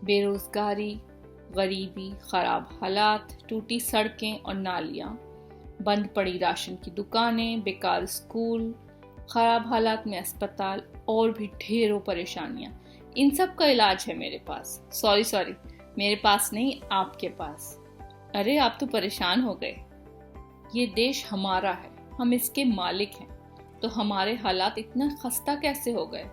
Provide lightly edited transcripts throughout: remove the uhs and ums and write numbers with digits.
बेरोजगारी, गरीबी, खराब हालात, टूटी सड़कें और नालियाँ, बंद पड़ी राशन की दुकानें, बेकार स्कूल, खराब हालात में अस्पताल और भी ढेरों परेशानियाँ। इन सब का इलाज है मेरे पास। सॉरी, मेरे पास नहीं, आपके पास। अरे आप तो परेशान हो गए। ये देश हमारा है, हम इसके मालिक हैं, तो हमारे हालात इतना खस्ता कैसे हो गए?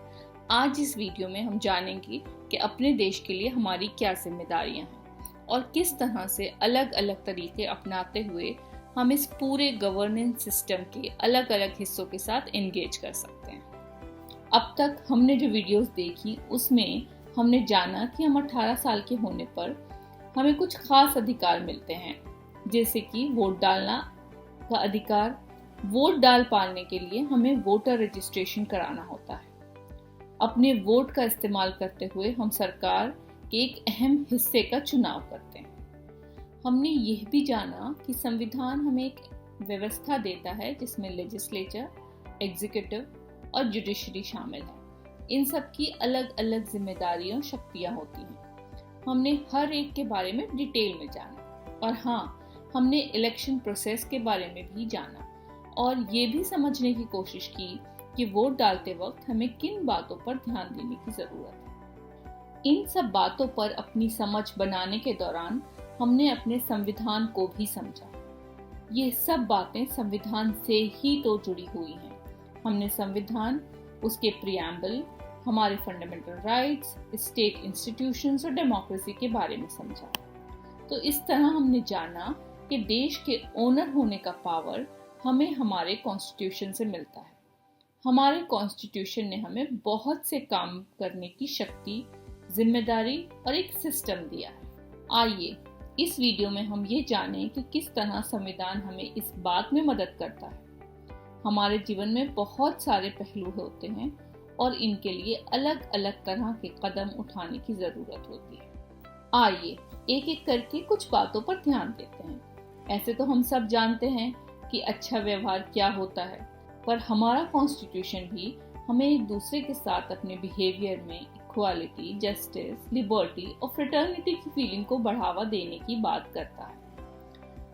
आज इस वीडियो में हम जानेंगे कि अपने देश के लिए हमारी क्या जिम्मेदारियां हैं और किस तरह से अलग अलग तरीके अपनाते हुए हम इस पूरे गवर्नेंस सिस्टम के अलग अलग हिस्सों के साथ एंगेज कर सकते हैं। अब तक हमने जो वीडियोस देखी उसमें हमने जाना कि हम 18 साल के होने पर हमें कुछ खास अधिकार मिलते हैं, जैसे कि वोट डालना का अधिकार। वोट डाल पाने के लिए हमें वोटर रजिस्ट्रेशन कराना होता है। अपने वोट का इस्तेमाल करते हुए हम सरकार के एक अहम हिस्से का चुनाव करते हैं। हमने यह भी जाना कि संविधान हमें एक व्यवस्था देता है जिसमें लेजिस्लेचर, एग्जीक्यूटिव और जुडिशरी शामिल है। इन सब की अलग अलग जिम्मेदारियां, शक्तियां होती हैं। हमने हर एक के बारे में डिटेल में जाना और हाँ, हमने इलेक्शन प्रोसेस के बारे में भी जाना और ये भी समझने की कोशिश की कि वोट डालते वक्त हमें किन बातों पर ध्यान देने की जरूरत है। इन सब बातों पर अपनी समझ बनाने के दौरान हमने अपने संविधान को भी समझा। ये सब बातें संविधान से ही तो जुड़ी हुई हैं। हमने संविधान, उसके प्रीएम्बल, हमारे फंडामेंटल राइट्स, स्टेट इंस्टीट्यूशंस और डेमोक्रेसी के बारे में समझा। तो इस तरह हमने जाना कि देश के ओनर होने का पावर हमें हमारे कॉन्स्टिट्यूशन से मिलता है। हमारे कॉन्स्टिट्यूशन ने हमें बहुत से काम करने की शक्ति, जिम्मेदारी और एक सिस्टम दिया है। आइए इस वीडियो में हम ये जानें कि किस तरह संविधान हमें इस बात में मदद करता है। हमारे जीवन में बहुत सारे पहलू होते हैं और इनके लिए अलग अलग तरह के कदम उठाने की जरूरत होती है। आइए एक एक करके कुछ बातों पर ध्यान देते हैं। ऐसे तो हम सब जानते हैं कि अच्छा व्यवहार क्या होता है, पर हमारा कॉन्स्टिट्यूशन भी हमें एक दूसरे के साथ अपने बिहेवियर में इक्वालिटी, जस्टिस, लिबर्टी और फ्रेटर्निटी की फीलिंग को बढ़ावा देने की बात करता है।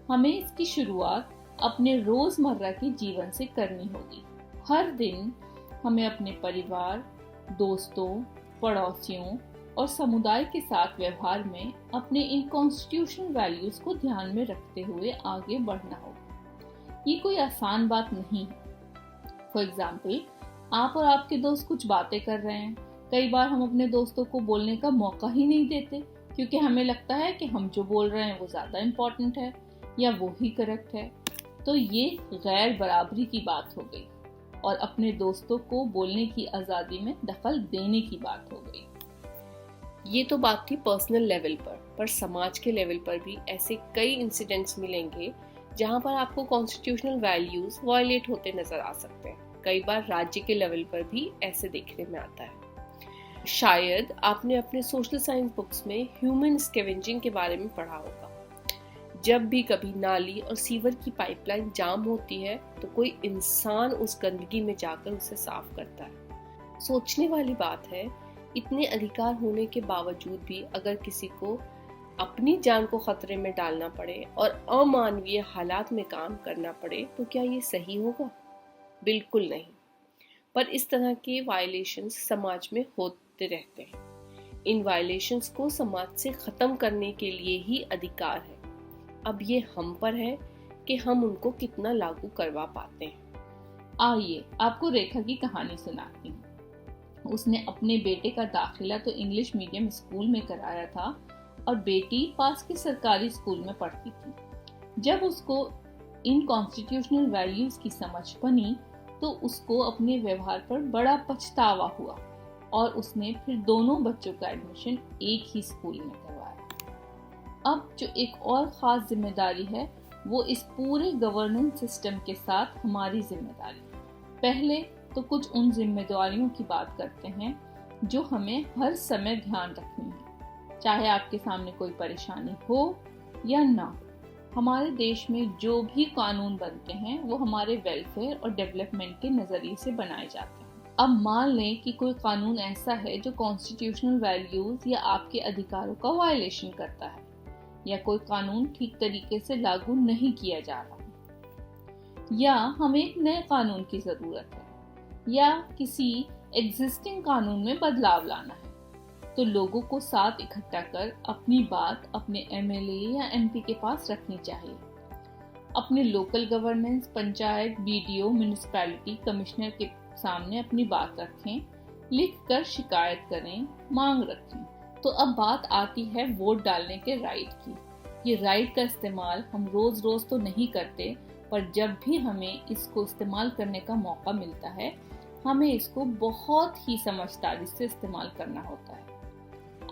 हमें इसकी शुरुआत अपने रोजमर्रा के जीवन से करनी होगी। हर दिन हमें अपने परिवार, दोस्तों, पड़ोसियों और समुदाय के साथ व्यवहार में अपने इन कॉन्स्टिट्यूशनल वैल्यूज को ध्यान में रखते हुए आगे बढ़ना होगा। ये कोई आसान बात नहीं है। फॉर एग्जाम्पल, आप और आपके दोस्त कुछ बातें कर रहे हैं। कई बार हम अपने दोस्तों को बोलने का मौका ही नहीं देते क्योंकि हमें लगता है कि हम जो बोल रहे हैं वो ज़्यादा इम्पोर्टेंट है या वो ही करेक्ट है। तो ये गैर बराबरी की बात हो गई और अपने दोस्तों को बोलने की आज़ादी में दखल देने की बात हो गई। ये तो बात थी पर्सनल लेवल पर समाज के लेवल पर भी ऐसे कई इंसिडेंट्स मिलेंगे जहाँ पर आपको कॉन्स्टिट्यूशनल वैल्यूज वायलेट होते नजर आ सकते हैं। कई बार राज्य के लेवल पर भी ऐसे देखने में आता है। शायद आपने अपने सोशल साइंस बुक्स में ह्यूमन स्कैवेंजिंग के बारे में पढ़ा होगा। जब भी कभी नाली और सीवर की पाइपलाइन जाम होती है तो कोई इंसान उस गंदगी में जाकर उसे साफ करता है। सोचने वाली बात है, इतने अधिकार होने के बावजूद भी अगर किसी को अपनी जान को खतरे में डालना पड़े और अमानवीय हालात में काम करना पड़े तो क्या ये सही होगा? बिल्कुल नहीं। पर इस तरह के वायलेशंस समाज में होते रहते हैं। इन वायलेशंस को समाज से खत्म करने के लिए ही अधिकार है। अब ये हम पर है कि हम उनको कितना लागू करवा पाते हैं। आइए आपको रेखा की कहानी सुनाती हूँ। उसने अपने बेटे का दाखिला तो इंग्लिश मीडियम स्कूल में कराया था और बेटी पास के सरकारी स्कूल में पढ़ती थी। जब उसको इन कॉन्स्टिट्यूशनल वैल्यूज की समझ बनी तो उसको अपने व्यवहार पर बड़ा पछतावा हुआ और उसने फिर दोनों बच्चों का एडमिशन एक ही स्कूल में करवाया। अब जो एक और ख़ास जिम्मेदारी है वो इस पूरे गवर्नेंस सिस्टम के साथ हमारी जिम्मेदारी। पहले तो कुछ उन जिम्मेदारियों की बात करते हैं जो हमें हर समय ध्यान रखनी है, चाहे आपके सामने कोई परेशानी हो या ना हो। हमारे देश में जो भी कानून बनते हैं वो हमारे वेलफेयर और डेवलपमेंट के नज़रिए से बनाए जाते हैं। अब मान लें कि कोई कानून ऐसा है जो कॉन्स्टिट्यूशनल वैल्यूज या आपके अधिकारों का वायलेशन करता है, या कोई कानून ठीक तरीके से लागू नहीं किया जा रहा, या हमें एक नए कानून की जरूरत है, या किसी एग्जिस्टिंग कानून में बदलाव लाना है, तो लोगों को साथ इकट्ठा कर अपनी बात अपने एमएलए या एमपी के पास रखनी चाहिए। अपने local governance, panchayat, BDO, municipality commissioner के सामने अपनी बात रखें, लिखकर शिकायत करें, मांग रखें। तो अब बात आती है वोट डालने के राइट की। ये राइट का इस्तेमाल हम रोज रोज तो नहीं करते, पर जब भी हमें इसको इस्तेमाल करने का मौका मिलता है, हमें इसको बहुत ही समझदारी से इस्तेमाल करना होता है।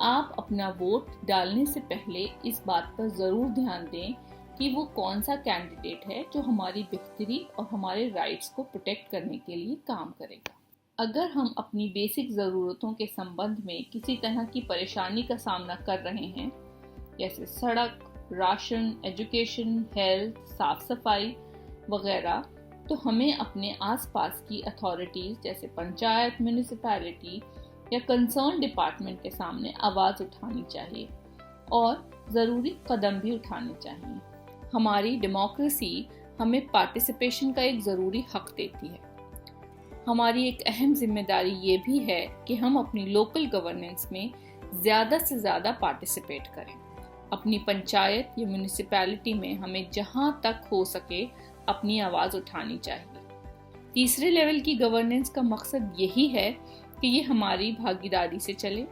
आप अपना वोट डालने से पहले इस बात पर जरूर ध्यान दें कि वो कौन सा कैंडिडेट है जो हमारी बेहतरी और हमारे राइट्स को प्रोटेक्ट करने के लिए काम करेगा। अगर हम अपनी बेसिक ज़रूरतों के संबंध में किसी तरह की परेशानी का सामना कर रहे हैं, जैसे सड़क, राशन, एजुकेशन, हेल्थ, साफ सफाई वगैरह, तो हमें अपने आसपास की अथॉरिटीज़ जैसे पंचायत, म्युनिसिपैलिटी या कंसर्न डिपार्टमेंट के सामने आवाज़ उठानी चाहिए और ज़रूरी कदम भी उठाने चाहिए। हमारी डेमोक्रेसी हमें पार्टिसिपेशन का एक ज़रूरी हक देती है। हमारी एक अहम जिम्मेदारी ये भी है कि हम अपनी लोकल गवर्नेंस में ज़्यादा से ज़्यादा पार्टिसिपेट करें। अपनी पंचायत या म्युनिसिपैलिटी में हमें जहाँ तक हो सके अपनी आवाज़ उठानी चाहिए। तीसरे लेवल की गवर्नेंस का मकसद यही है कि ये हमारी भागीदारी से चले।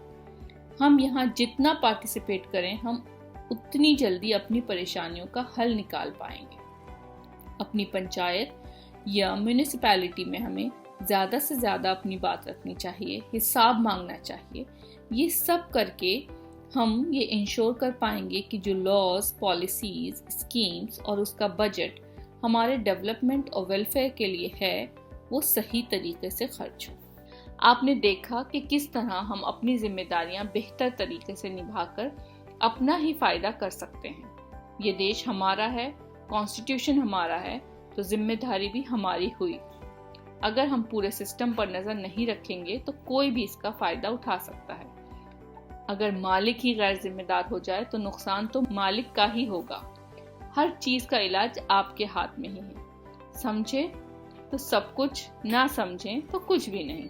हम यहाँ जितना पार्टिसिपेट करें, हम उतनी जल्दी अपनी परेशानियों का हल निकाल पाएंगे। अपनी पंचायत या म्युनिसिपैलिटी में हमें ज़्यादा से ज़्यादा अपनी बात रखनी चाहिए, हिसाब मांगना चाहिए। ये सब करके हम ये इंश्योर कर पाएंगे कि जो लॉज, पॉलिसीज, स्कीम्स और उसका बजट हमारे डेवलपमेंट और वेलफेयर के लिए है, वो सही तरीके से खर्च हो। आपने देखा कि किस तरह हम अपनी जिम्मेदारियां बेहतर तरीके से निभाकर अपना ही फायदा कर सकते हैं। ये देश हमारा है, कॉन्स्टिट्यूशन हमारा है, तो जिम्मेदारी भी हमारी हुई। अगर हम पूरे सिस्टम पर नजर नहीं रखेंगे तो कोई भी इसका फायदा उठा सकता है। अगर मालिक ही गैर जिम्मेदार हो जाए तो नुकसान तो मालिक का ही होगा। हर चीज का इलाज आपके हाथ में ही है। समझे तो सब कुछ, ना समझें तो कुछ भी नहीं।